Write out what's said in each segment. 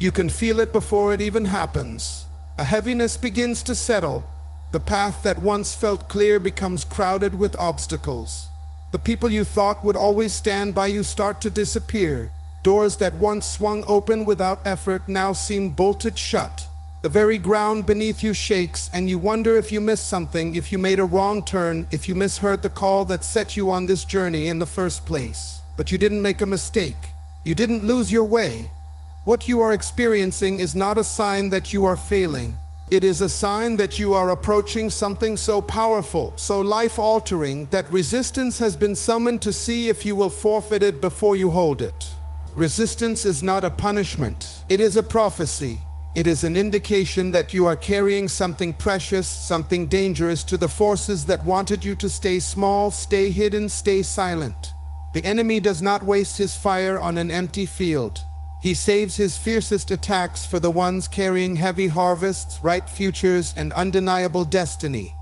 You can feel it before it even happens. A heaviness begins to settle. The path that once felt clear becomes crowded with obstacles. The people you thought would always stand by you start to disappear. Doors that once swung open without effort now seem bolted shut. The very ground beneath you shakes, and you wonder if you missed something, if you made a wrong turn, if you misheard the call that set you on this journey in the first place. But you didn't make a mistake. You didn't lose your way. What you are experiencing is not a sign that you are failing. It is a sign that you are approaching something so powerful, so life-altering, that resistance has been summoned to see if you will forfeit it before you hold it. Resistance is not a punishment. It is a prophecy. It is an indication that you are carrying something precious, something dangerous to the forces that wanted you to stay small, stay hidden, stay silent. The enemy does not waste his fire on an empty field. He saves his fiercest attacks for the ones carrying heavy harvests, bright futures, and undeniable destiny.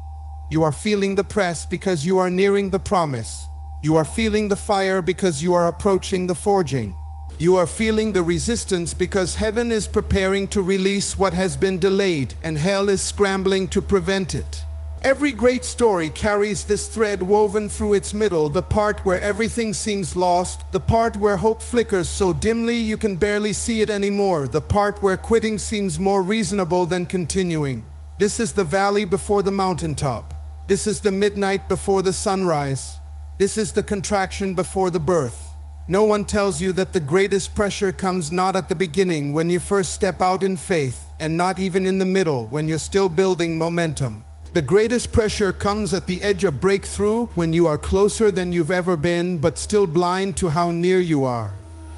You are feeling the press because you are nearing the promise. You are feeling the fire because you are approaching the forging. You are feeling the resistance because heaven is preparing to release what has been delayed, and hell is scrambling to prevent it. Every great story carries this thread woven through its middle, the part where everything seems lost, the part where hope flickers so dimly you can barely see it anymore, the part where quitting seems more reasonable than continuing. This is the valley before the mountaintop. This is the midnight before the sunrise. This is the contraction before the birth. No one tells you that the greatest pressure comes not at the beginning when you first step out in faith, and not even in the middle when you're still building momentum. The greatest pressure comes at the edge of breakthrough, when you are closer than you've ever been, but still blind to how near you are.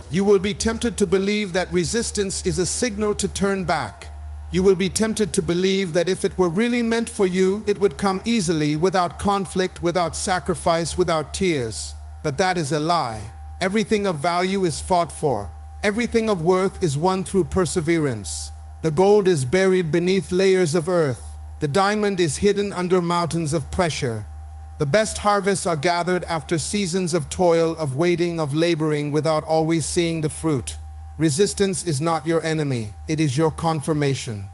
You will be tempted to believe that resistance is a signal to turn back. You will be tempted to believe that if it were really meant for you, it would come easily, without conflict, without sacrifice, without tears. But that is a lie. Everything of value is fought for. Everything of worth is won through perseverance. The gold is buried beneath layers of earth. The diamond is hidden under mountains of pressure. The best harvests are gathered after seasons of toil, of waiting, of laboring without always seeing the fruit. Resistance is not your enemy. It is your confirmation.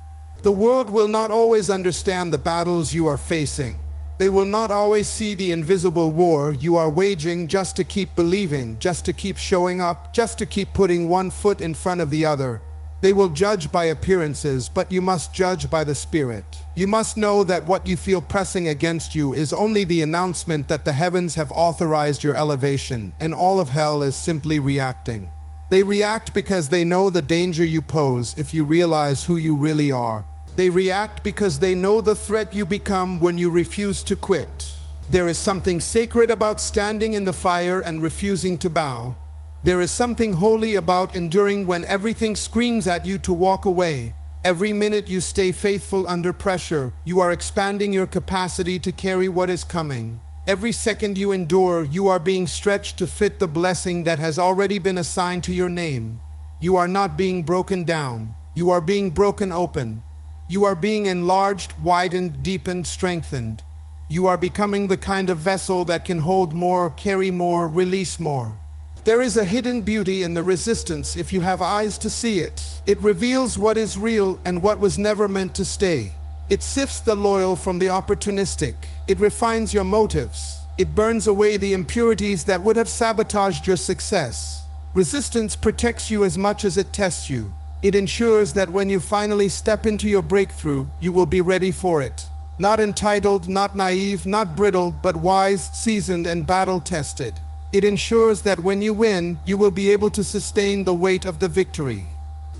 The world will not always understand the battles you are facing. They will not always see the invisible war you are waging just to keep believing, just to keep showing up, just to keep putting one foot in front of the other. They will judge by appearances, but you must judge by the Spirit. You must know that what you feel pressing against you is only the announcement that the heavens have authorized your elevation, and all of hell is simply reacting. They react because they know the danger you pose if you realize who you really are. They react because they know the threat you become when you refuse to quit. There is something sacred about standing in the fire and refusing to bow. There is something holy about enduring when everything screams at you to walk away. Every minute you stay faithful under pressure, you are expanding your capacity to carry what is coming. Every second you endure, you are being stretched to fit the blessing that has already been assigned to your name. You are not being broken down. You are being broken open. You are being enlarged, widened, deepened, strengthened. You are becoming the kind of vessel that can hold more, carry more, release more. There is a hidden beauty in the resistance if you have eyes to see it. It reveals what is real and what was never meant to stay. It sifts the loyal from the opportunistic. It refines your motives. It burns away the impurities that would have sabotaged your success. Resistance protects you as much as it tests you. It ensures that when you finally step into your breakthrough, you will be ready for it. Not entitled, not naive, not brittle, but wise, seasoned, and battle-tested. It ensures that when you win, you will be able to sustain the weight of the victory.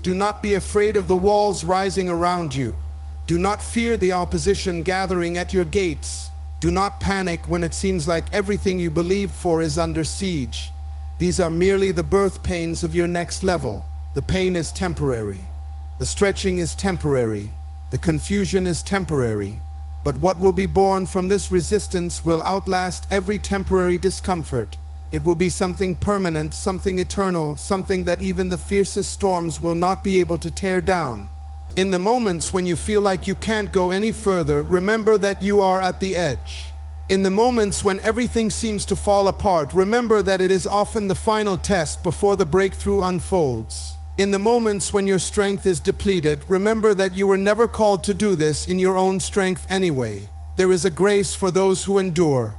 Do not be afraid of the walls rising around you. Do not fear the opposition gathering at your gates. Do not panic when it seems like everything you believe for is under siege. These are merely the birth pains of your next level. The pain is temporary. The stretching is temporary. The confusion is temporary. But what will be born from this resistance will outlast every temporary discomfort. It will be something permanent, something eternal, something that even the fiercest storms will not be able to tear down. In the moments when you feel like you can't go any further, remember that you are at the edge. In the moments when everything seems to fall apart, remember that it is often the final test before the breakthrough unfolds. In the moments when your strength is depleted, remember that you were never called to do this in your own strength anyway. There is a grace for those who endure.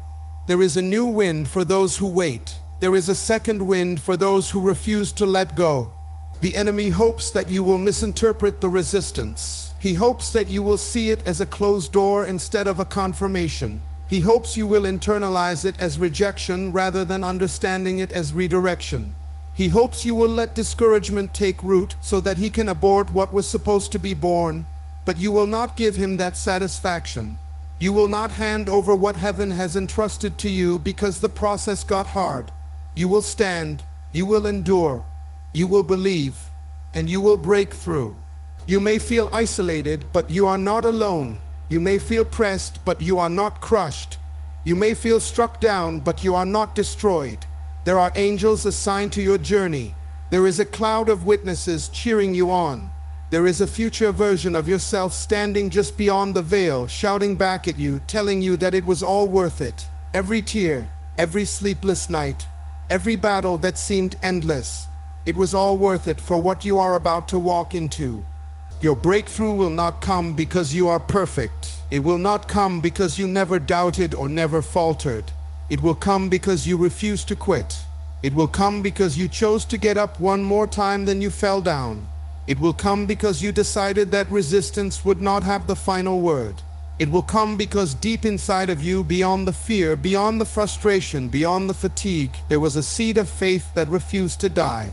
There is a new wind for those who wait. There is a second wind for those who refuse to let go. The enemy hopes that you will misinterpret the resistance. He hopes that you will see it as a closed door instead of a confirmation. He hopes you will internalize it as rejection rather than understanding it as redirection. He hopes you will let discouragement take root so that he can abort what was supposed to be born. But you will not give him that satisfaction. You will not hand over what heaven has entrusted to you because the process got hard. You will stand, you will endure, you will believe, and you will break through. You may feel isolated, but you are not alone. You may feel pressed, but you are not crushed. You may feel struck down, but you are not destroyed. There are angels assigned to your journey. There is a cloud of witnesses cheering you on. There is a future version of yourself standing just beyond the veil, shouting back at you, telling you that it was all worth it. Every tear, every sleepless night, every battle that seemed endless, it was all worth it for what you are about to walk into. Your breakthrough will not come because you are perfect. It will not come because you never doubted or never faltered. It will come because you refuse to quit. It will come because you chose to get up one more time than you fell down. It will come because you decided that resistance would not have the final word. It will come because deep inside of you, beyond the fear, beyond the frustration, beyond the fatigue, there was a seed of faith that refused to die.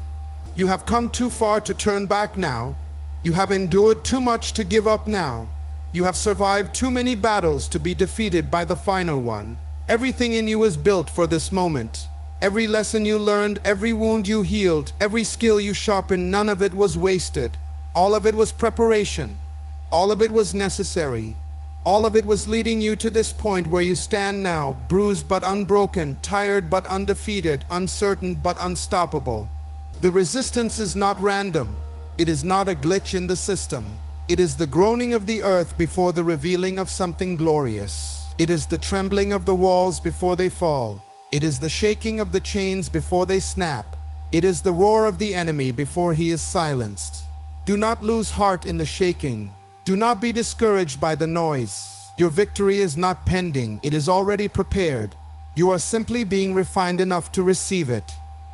You have come too far to turn back now. You have endured too much to give up now. You have survived too many battles to be defeated by the final one. Everything in you is built for this moment. Every lesson you learned, every wound you healed, every skill you sharpened, none of it was wasted. All of it was preparation. All of it was necessary. All of it was leading you to this point where you stand now, bruised but unbroken, tired but undefeated, uncertain but unstoppable. The resistance is not random. It is not a glitch in the system. It is the groaning of the earth before the revealing of something glorious. It is the trembling of the walls before they fall. It is the shaking of the chains before they snap. It is the roar of the enemy before he is silenced. Do not lose heart in the shaking. Do not be discouraged by the noise. Your victory is not pending. It is already prepared. You are simply being refined enough to receive it.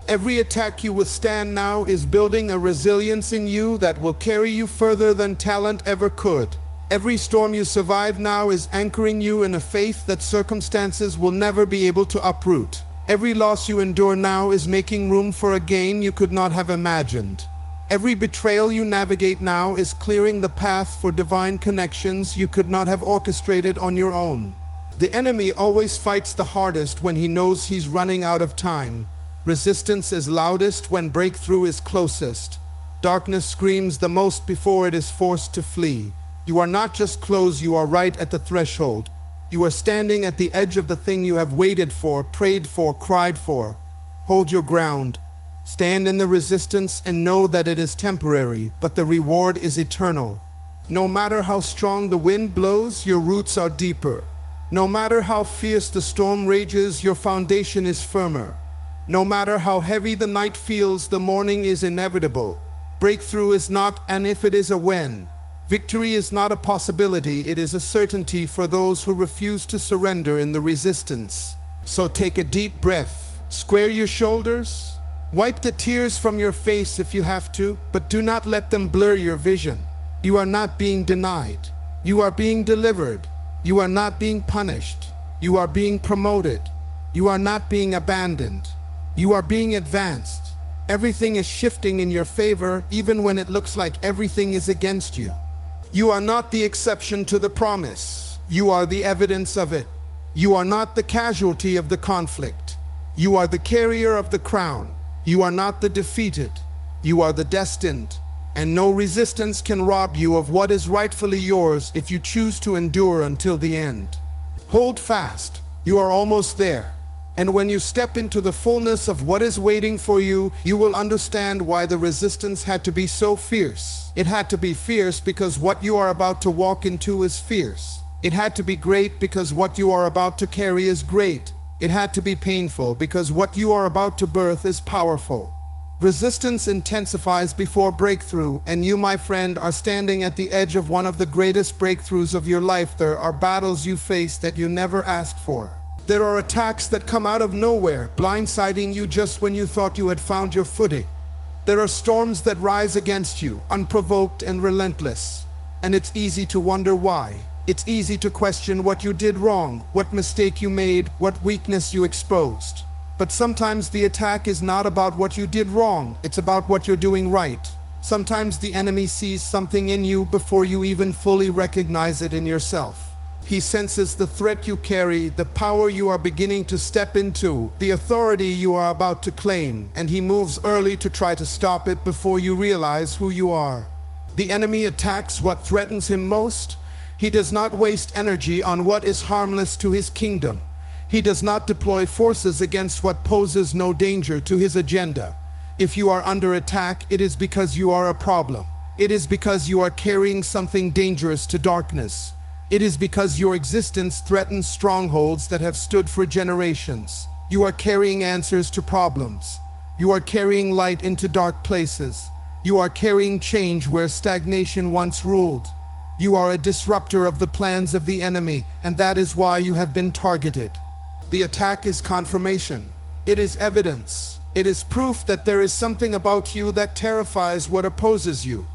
Every attack you withstand now is building a resilience in you that will carry you further than talent ever could. Every storm you survive now is anchoring you in a faith that circumstances will never be able to uproot. Every loss you endure now is making room for a gain you could not have imagined. Every betrayal you navigate now is clearing the path for divine connections you could not have orchestrated on your own. The enemy always fights the hardest when he knows he's running out of time. Resistance is loudest when breakthrough is closest. Darkness screams the most before it is forced to flee. You are not just close, you are right at the threshold. You are standing at the edge of the thing you have waited for, prayed for, cried for. Hold your ground. Stand in the resistance and know that it is temporary, but the reward is eternal. No matter how strong the wind blows, your roots are deeper. No matter how fierce the storm rages, your foundation is firmer. No matter how heavy the night feels, the morning is inevitable. Breakthrough is not an if, it is a when. Victory is not a possibility, it is a certainty for those who refuse to surrender in the resistance. So take a deep breath, square your shoulders, wipe the tears from your face if you have to, but do not let them blur your vision. You are not being denied. You are being delivered. You are not being punished. You are being promoted. You are not being abandoned. You are being advanced. Everything is shifting in your favor, even when it looks like everything is against you. You are not the exception to the promise. You are the evidence of it. You are not the casualty of the conflict. You are the carrier of the crown. You are not the defeated. You are the destined. And no resistance can rob you of what is rightfully yours if you choose to endure until the end. Hold fast. You are almost there. And when you step into the fullness of what is waiting for you, you will understand why the resistance had to be so fierce. It had to be fierce because what you are about to walk into is fierce. It had to be great because what you are about to carry is great. It had to be painful because what you are about to birth is powerful. Resistance intensifies before breakthrough, and you, my friend, are standing at the edge of one of the greatest breakthroughs of your life. There are battles you face that you never asked for. There are attacks that come out of nowhere, blindsiding you just when you thought you had found your footing. There are storms that rise against you, unprovoked and relentless. And it's easy to wonder why. It's easy to question what you did wrong, what mistake you made, what weakness you exposed. But sometimes the attack is not about what you did wrong, it's about what you're doing right. Sometimes the enemy sees something in you before you even fully recognize it in yourself. He senses the threat you carry, the power you are beginning to step into, the authority you are about to claim, and he moves early to try to stop it before you realize who you are. The enemy attacks what threatens him most. He does not waste energy on what is harmless to his kingdom. He does not deploy forces against what poses no danger to his agenda. If you are under attack, it is because you are a problem. It is because you are carrying something dangerous to darkness. It is because your existence threatens strongholds that have stood for generations. You are carrying answers to problems. You are carrying light into dark places. You are carrying change where stagnation once ruled. You are a disruptor of the plans of the enemy, and that is why you have been targeted. The attack is confirmation. It is evidence. It is proof that there is something about you that terrifies what opposes you.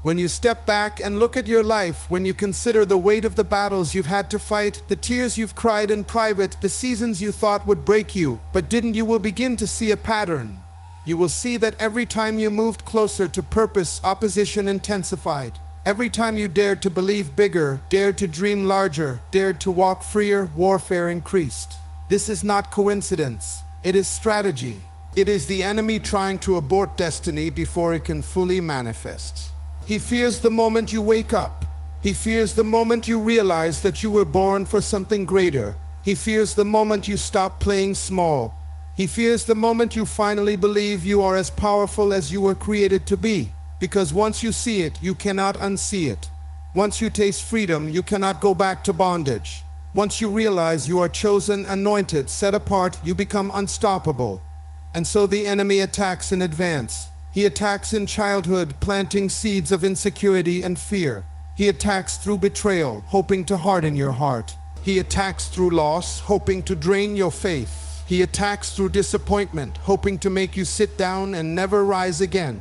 When you step back and look at your life, when you consider the weight of the battles you've had to fight, the tears you've cried in private, the seasons you thought would break you, but didn't, you will begin to see a pattern. You will see that every time you moved closer to purpose, opposition intensified. Every time you dared to believe bigger, dared to dream larger, dared to walk freer, warfare increased. This is not coincidence. It is strategy. It is the enemy trying to abort destiny before it can fully manifest. He fears the moment you wake up. He fears the moment you realize that you were born for something greater. He fears the moment you stop playing small. He fears the moment you finally believe you are as powerful as you were created to be. Because once you see it, you cannot unsee it. Once you taste freedom, you cannot go back to bondage. Once you realize you are chosen, anointed, set apart, you become unstoppable. And so the enemy attacks in advance. He attacks in childhood, planting seeds of insecurity and fear. He attacks through betrayal, hoping to harden your heart. He attacks through loss, hoping to drain your faith. He attacks through disappointment, hoping to make you sit down and never rise again.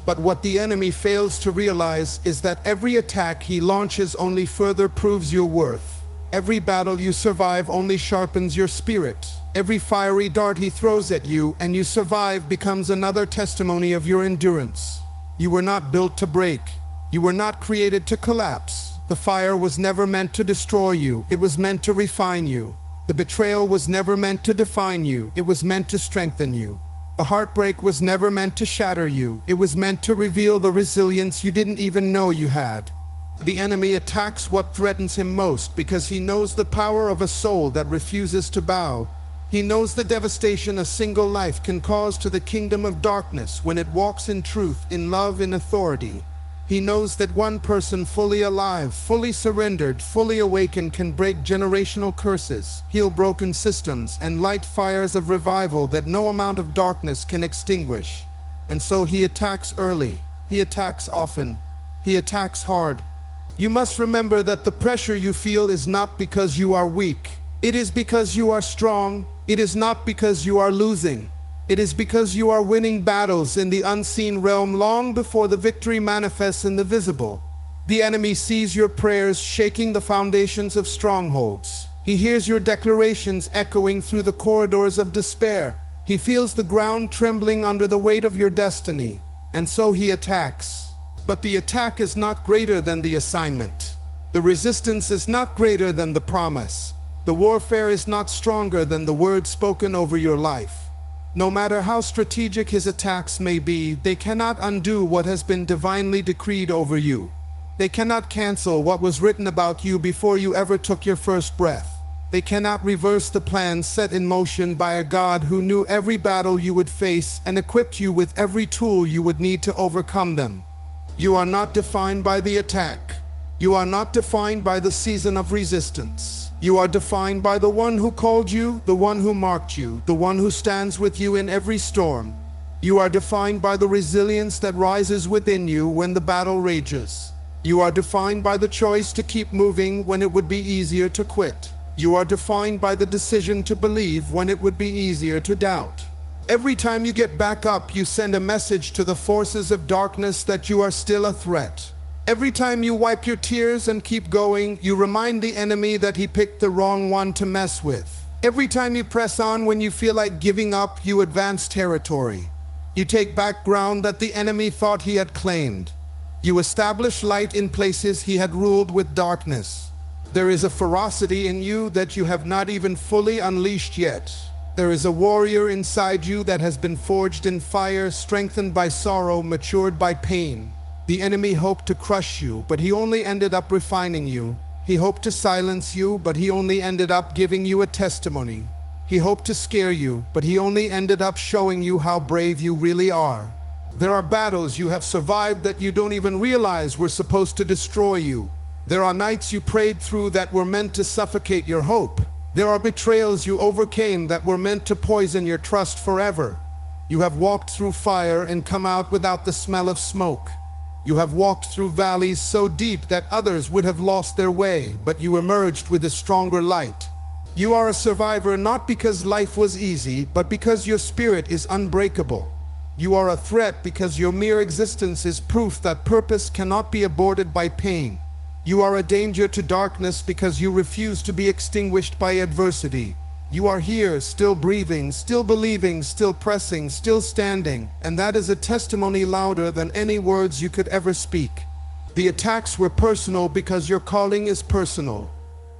But what the enemy fails to realize is that every attack he launches only further proves your worth. Every battle you survive only sharpens your spirit. Every fiery dart he throws at you and you survive becomes another testimony of your endurance. You were not built to break. You were not created to collapse. The fire was never meant to destroy you. It was meant to refine you. The betrayal was never meant to define you. It was meant to strengthen you. The heartbreak was never meant to shatter you. It was meant to reveal the resilience you didn't even know you had. The enemy attacks what threatens him most because he knows the power of a soul that refuses to bow. He knows the devastation a single life can cause to the kingdom of darkness when it walks in truth, in love, in authority. He knows that one person fully alive, fully surrendered, fully awakened can break generational curses, heal broken systems, and light fires of revival that no amount of darkness can extinguish. And so he attacks early. He attacks often. He attacks hard. You must remember that the pressure you feel is not because you are weak. It is because you are strong. It is not because you are losing. It is because you are winning battles in the unseen realm long before the victory manifests in the visible. The enemy sees your prayers shaking the foundations of strongholds. He hears your declarations echoing through the corridors of despair. He feels the ground trembling under the weight of your destiny. And so he attacks. But the attack is not greater than the assignment. The resistance is not greater than the promise. The warfare is not stronger than the word spoken over your life. No matter how strategic his attacks may be, they cannot undo what has been divinely decreed over you. They cannot cancel what was written about you before you ever took your first breath. They cannot reverse the plans set in motion by a God who knew every battle you would face and equipped you with every tool you would need to overcome them. You are not defined by the attack. You are not defined by the season of resistance. You are defined by the one who called you, the one who marked you, the one who stands with you in every storm. You are defined by the resilience that rises within you when the battle rages. You are defined by the choice to keep moving when it would be easier to quit. You are defined by the decision to believe when it would be easier to doubt. Every time you get back up, you send a message to the forces of darkness that you are still a threat. Every time you wipe your tears and keep going, you remind the enemy that he picked the wrong one to mess with. Every time you press on when you feel like giving up, you advance territory. You take back ground that the enemy thought he had claimed. You establish light in places he had ruled with darkness. There is a ferocity in you that you have not even fully unleashed yet. There is a warrior inside you that has been forged in fire, strengthened by sorrow, matured by pain. The enemy hoped to crush you, but he only ended up refining you. He hoped to silence you, but he only ended up giving you a testimony. He hoped to scare you, but he only ended up showing you how brave you really are. There are battles you have survived that you don't even realize were supposed to destroy you. There are nights you prayed through that were meant to suffocate your hope. There are betrayals you overcame that were meant to poison your trust forever. You have walked through fire and come out without the smell of smoke. You have walked through valleys so deep that others would have lost their way, but you emerged with a stronger light. You are a survivor not because life was easy, but because your spirit is unbreakable. You are a threat because your mere existence is proof that purpose cannot be aborted by pain. You are a danger to darkness because you refuse to be extinguished by adversity. You are here, still breathing, still believing, still pressing, still standing, and that is a testimony louder than any words you could ever speak. The attacks were personal because your calling is personal.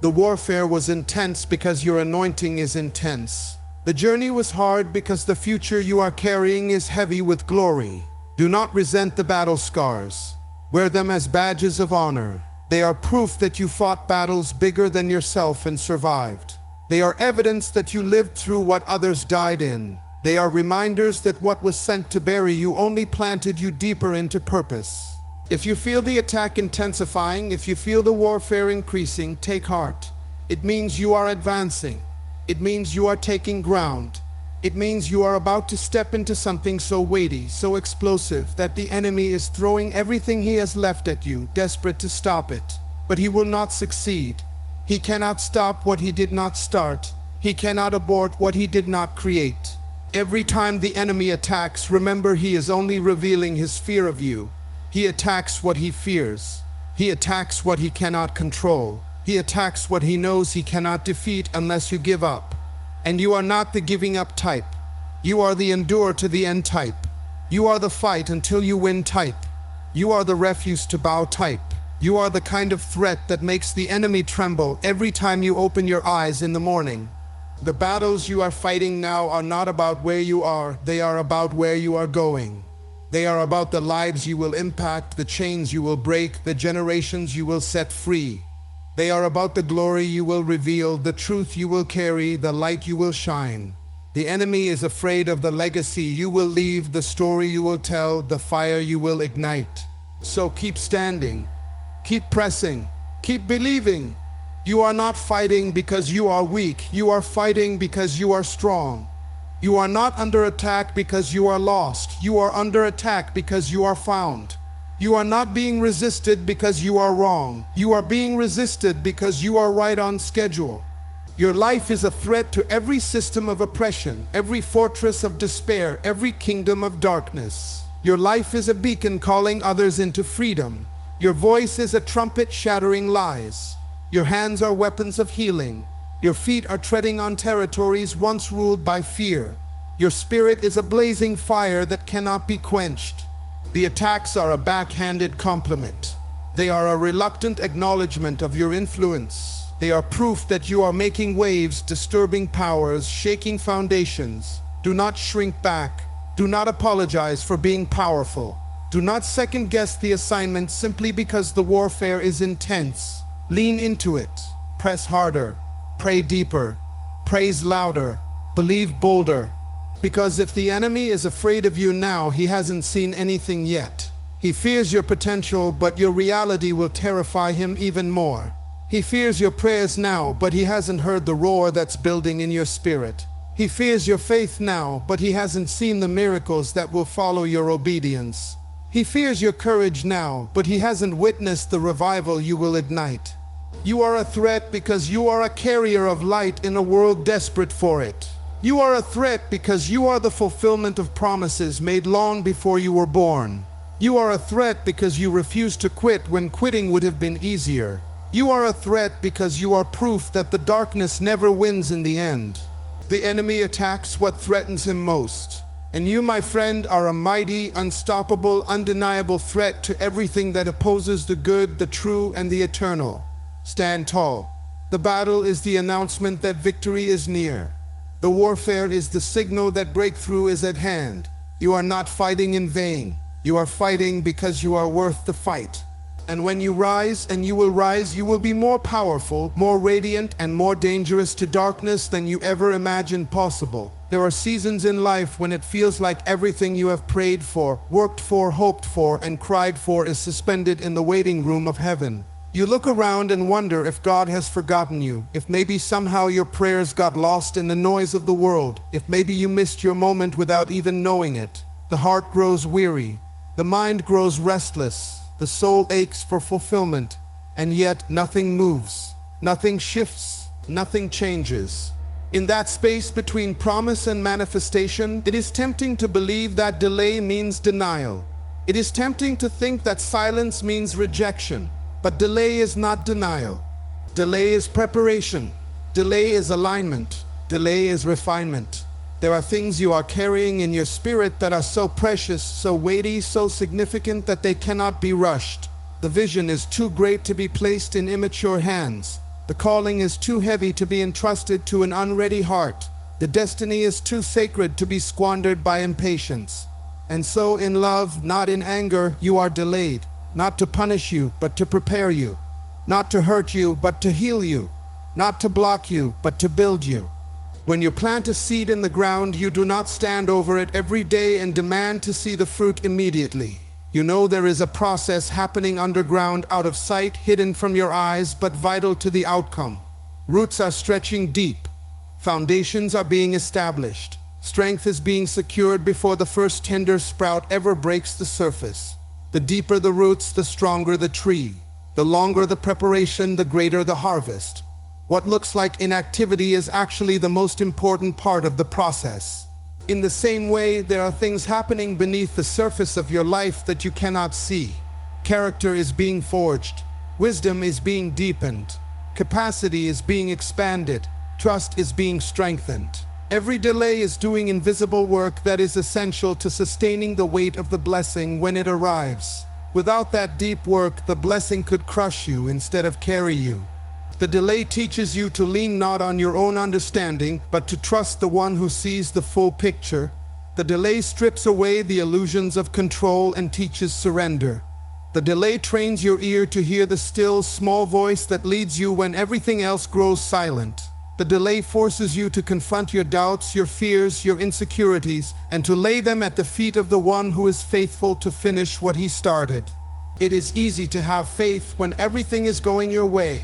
The warfare was intense because your anointing is intense. The journey was hard because the future you are carrying is heavy with glory. Do not resent the battle scars. Wear them as badges of honor. They are proof that you fought battles bigger than yourself and survived. They are evidence that you lived through what others died in. They are reminders that what was sent to bury you only planted you deeper into purpose. If you feel the attack intensifying, if you feel the warfare increasing, take heart. It means you are advancing. It means you are taking ground. It means you are about to step into something so weighty, so explosive, that the enemy is throwing everything he has left at you, desperate to stop it. But he will not succeed. He cannot stop what he did not start. He cannot abort what he did not create. Every time the enemy attacks, remember he is only revealing his fear of you. He attacks what he fears. He attacks what he cannot control. He attacks what he knows he cannot defeat unless you give up. And you are not the giving up type. You are the endure to the end type. You are the fight until you win type. You are the refuse to bow type. You are the kind of threat that makes the enemy tremble every time you open your eyes in the morning. The battles you are fighting now are not about where you are, they are about where you are going. They are about the lives you will impact, the chains you will break, the generations you will set free. They are about the glory you will reveal, the truth you will carry, the light you will shine. The enemy is afraid of the legacy you will leave, the story you will tell, the fire you will ignite. So keep standing, keep pressing, keep believing. You are not fighting because you are weak, you are fighting because you are strong. You are not under attack because you are lost, you are under attack because you are found. You are not being resisted because you are wrong. You are being resisted because you are right on schedule. Your life is a threat to every system of oppression, every fortress of despair, every kingdom of darkness. Your life is a beacon calling others into freedom. Your voice is a trumpet shattering lies. Your hands are weapons of healing. Your feet are treading on territories once ruled by fear. Your spirit is a blazing fire that cannot be quenched. The attacks are a backhanded compliment. They are a reluctant acknowledgement of your influence. They are proof that you are making waves, disturbing powers, shaking foundations. Do not shrink back. Do not apologize for being powerful. Do not second-guess the assignment simply because the warfare is intense. Lean into it. Press harder. Pray deeper. Praise louder. Believe bolder. Because if the enemy is afraid of you now, he hasn't seen anything yet. He fears your potential, but your reality will terrify him even more. He fears your prayers now, but he hasn't heard the roar that's building in your spirit. He fears your faith now, but he hasn't seen the miracles that will follow your obedience. He fears your courage now, but he hasn't witnessed the revival you will ignite. You are a threat because you are a carrier of light in a world desperate for it. You are a threat because you are the fulfillment of promises made long before you were born. You are a threat because you refuse to quit when quitting would have been easier. You are a threat because you are proof that the darkness never wins in the end. The enemy attacks what threatens him most. And you, my friend, are a mighty, unstoppable, undeniable threat to everything that opposes the good, the true, and the eternal. Stand tall. The battle is the announcement that victory is near. The warfare is the signal that breakthrough is at hand. You are not fighting in vain. You are fighting because you are worth the fight. And when you rise, and you will be more powerful, more radiant, and more dangerous to darkness than you ever imagined possible. There are seasons in life when it feels like everything you have prayed for, worked for, hoped for, and cried for is suspended in the waiting room of heaven. You look around and wonder if God has forgotten you, if maybe somehow your prayers got lost in the noise of the world, if maybe you missed your moment without even knowing it. The heart grows weary, the mind grows restless, the soul aches for fulfillment, and yet nothing moves, nothing shifts, nothing changes. In that space between promise and manifestation, it is tempting to believe that delay means denial. It is tempting to think that silence means rejection. But delay is not denial. Delay is preparation. Delay is alignment. Delay is refinement. There are things you are carrying in your spirit that are so precious, so weighty, so significant that they cannot be rushed. The vision is too great to be placed in immature hands. The calling is too heavy to be entrusted to an unready heart. The destiny is too sacred to be squandered by impatience. And so in love, not in anger, you are delayed. Not to punish you, but to prepare you. Not to hurt you, but to heal you. Not to block you, but to build you. When you plant a seed in the ground, you do not stand over it every day and demand to see the fruit immediately. You know there is a process happening underground, out of sight, hidden from your eyes, but vital to the outcome. Roots are stretching deep. Foundations are being established. Strength is being secured before the first tender sprout ever breaks the surface. The deeper the roots, the stronger the tree. The longer the preparation, the greater the harvest. What looks like inactivity is actually the most important part of the process. In the same way, there are things happening beneath the surface of your life that you cannot see. Character is being forged. Wisdom is being deepened. Capacity is being expanded. Trust is being strengthened. Every delay is doing invisible work that is essential to sustaining the weight of the blessing when it arrives. Without that deep work, the blessing could crush you instead of carry you. The delay teaches you to lean not on your own understanding, but to trust the one who sees the full picture. The delay strips away the illusions of control and teaches surrender. The delay trains your ear to hear the still, small voice that leads you when everything else grows silent. The delay forces you to confront your doubts, your fears, your insecurities, and to lay them at the feet of the one who is faithful to finish what he started. It is easy to have faith when everything is going your way.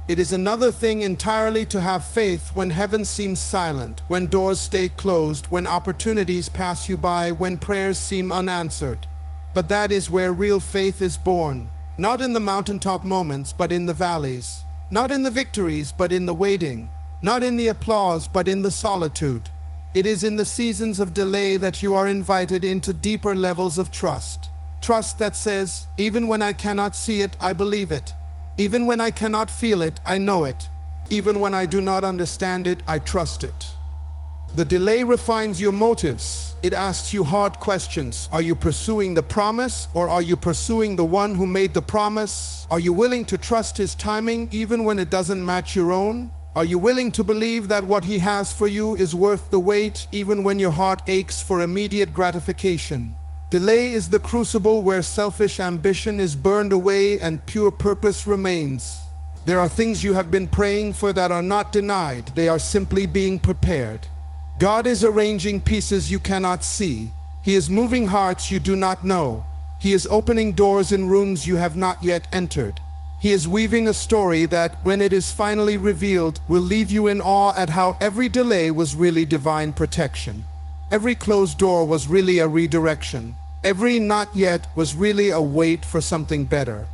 It is another thing entirely to have faith when heaven seems silent, when doors stay closed, when opportunities pass you by, when prayers seem unanswered. But that is where real faith is born. Not in the mountaintop moments, but in the valleys. Not in the victories, but in the waiting. Not in the applause, but in the solitude. It is in the seasons of delay that you are invited into deeper levels of trust. Trust that says, even when I cannot see it, I believe it. Even when I cannot feel it, I know it. Even when I do not understand it, I trust it. The delay refines your motives. It asks you hard questions. Are you pursuing the promise, or are you pursuing the one who made the promise? Are you willing to trust his timing even when it doesn't match your own? Are you willing to believe that what he has for you is worth the wait even when your heart aches for immediate gratification? Delay is the crucible where selfish ambition is burned away and pure purpose remains. There are things you have been praying for that are not denied. They are simply being prepared. God is arranging pieces you cannot see. He is moving hearts you do not know. He is opening doors in rooms you have not yet entered. He is weaving a story that, when it is finally revealed, will leave you in awe at how every delay was really divine protection. Every closed door was really a redirection. Every not yet was really a wait for something better.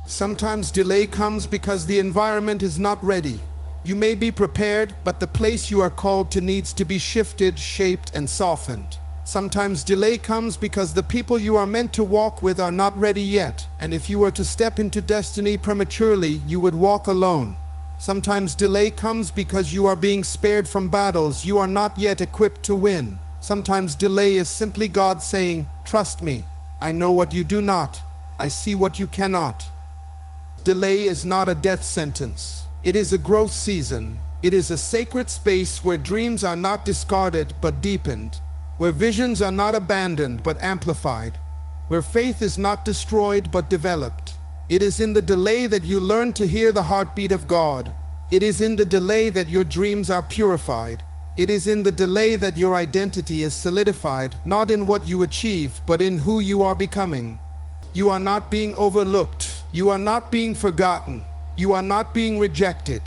Sometimes delay comes because the environment is not ready. You may be prepared, but the place you are called to needs to be shifted, shaped, and softened. Sometimes delay comes because the people you are meant to walk with are not ready yet, and if you were to step into destiny prematurely, you would walk alone. Sometimes delay comes because you are being spared from battles you are not yet equipped to win. Sometimes delay is simply God saying, "Trust me, I know what you do not. I see what you cannot." Delay is not a death sentence. It is a growth season. It is a sacred space where dreams are not discarded but deepened, where visions are not abandoned but amplified, where faith is not destroyed but developed. It is in the delay that you learn to hear the heartbeat of God. It is in the delay that your dreams are purified. It is in the delay that your identity is solidified, not in what you achieve, but in who you are becoming. You are not being overlooked. You are not being forgotten. You are not being rejected.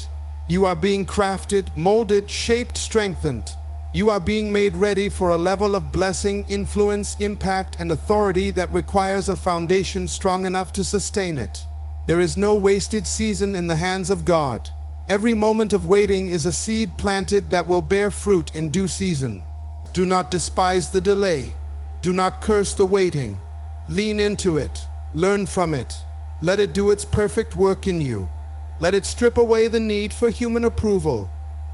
You are being crafted, molded, shaped, strengthened. You are being made ready for a level of blessing, influence, impact, and authority that requires a foundation strong enough to sustain it. There is no wasted season in the hands of God. Every moment of waiting is a seed planted that will bear fruit in due season. Do not despise the delay. Do not curse the waiting. Lean into it. Learn from it. Let it do its perfect work in you. Let it strip away the need for human approval.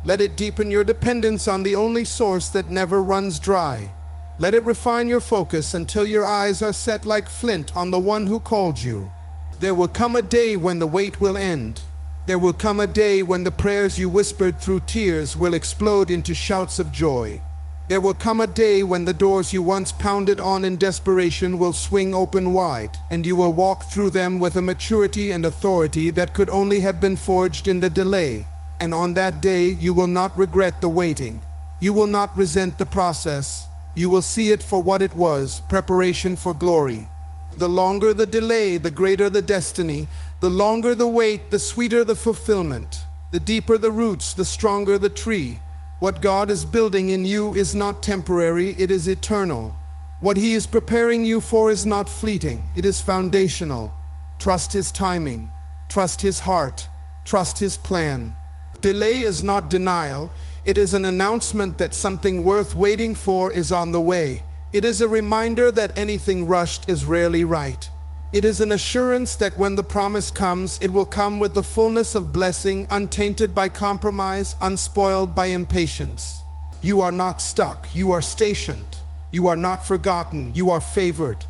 Let it deepen your dependence on the only source that never runs dry. Let it refine your focus until your eyes are set like flint on the one who called you. There will come a day when the wait will end. There will come a day when the prayers you whispered through tears will explode into shouts of joy. There will come a day when the doors you once pounded on in desperation will swing open wide, and you will walk through them with a maturity and authority that could only have been forged in the delay. And on that day, you will not regret the waiting. You will not resent the process. You will see it for what it was, preparation for glory. The longer the delay, the greater the destiny. The longer the wait, the sweeter the fulfillment. The deeper the roots, the stronger the tree. What God is building in you is not temporary, it is eternal. What He is preparing you for is not fleeting, it is foundational. Trust His timing. Trust His heart. Trust His plan. Delay is not denial. It is an announcement that something worth waiting for is on the way. It is a reminder that anything rushed is rarely right. It is an assurance that when the promise comes, it will come with the fullness of blessing, untainted by compromise, unspoiled by impatience. You are not stuck, you are stationed. You are not forgotten, you are favored.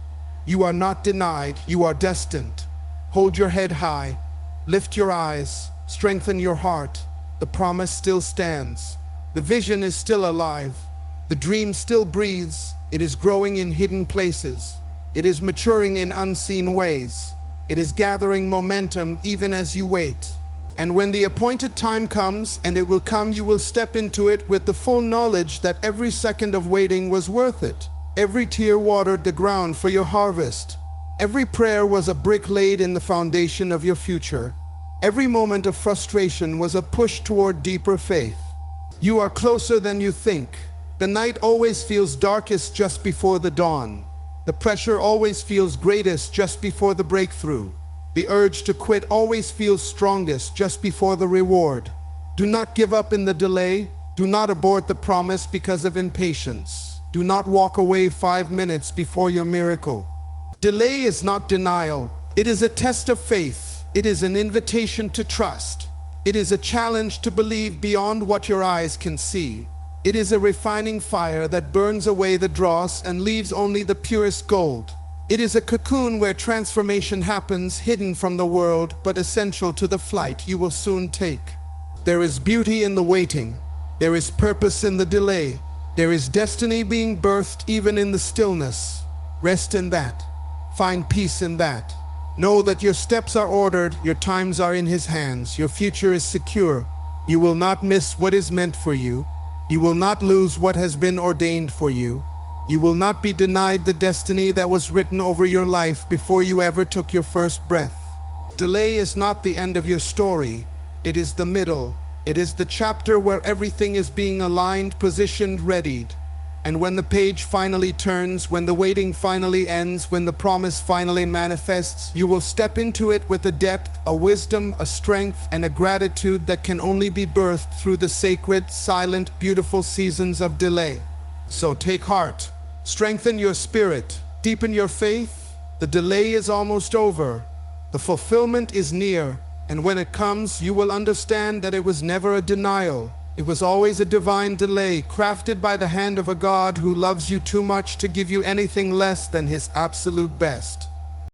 You are not denied, you are destined. Hold your head high, lift your eyes, strengthen your heart. The promise still stands. The vision is still alive. The dream still breathes. It is growing in hidden places. It is maturing in unseen ways. It is gathering momentum even as you wait. And when the appointed time comes, and it will come, you will step into it with the full knowledge that every second of waiting was worth it. Every tear watered the ground for your harvest. Every prayer was a brick laid in the foundation of your future. Every moment of frustration was a push toward deeper faith. You are closer than you think. The night always feels darkest just before the dawn. The pressure always feels greatest just before the breakthrough. The urge to quit always feels strongest just before the reward. Do not give up in the delay. Do not abort the promise because of impatience. Do not walk away 5 minutes before your miracle. Delay is not denial. It is a test of faith. It is an invitation to trust. It is a challenge to believe beyond what your eyes can see. It is a refining fire that burns away the dross and leaves only the purest gold. It is a cocoon where transformation happens, hidden from the world, but essential to the flight you will soon take. There is beauty in the waiting. There is purpose in the delay. There is destiny being birthed even in the stillness. Rest in that. Find peace in that. Know that your steps are ordered, your times are in His hands, your future is secure. You will not miss what is meant for you. You will not lose what has been ordained for you. You will not be denied the destiny that was written over your life before you ever took your first breath. Delay is not the end of your story. It is the middle. It is the chapter where everything is being aligned, positioned, readied. And when the page finally turns, when the waiting finally ends, when the promise finally manifests, you will step into it with a depth, a wisdom, a strength, and a gratitude that can only be birthed through the sacred, silent, beautiful seasons of delay. So take heart, strengthen your spirit, deepen your faith. The delay is almost over. The fulfillment is near. And when it comes, you will understand that it was never a denial. It was always a divine delay, crafted by the hand of a God who loves you too much to give you anything less than his absolute best.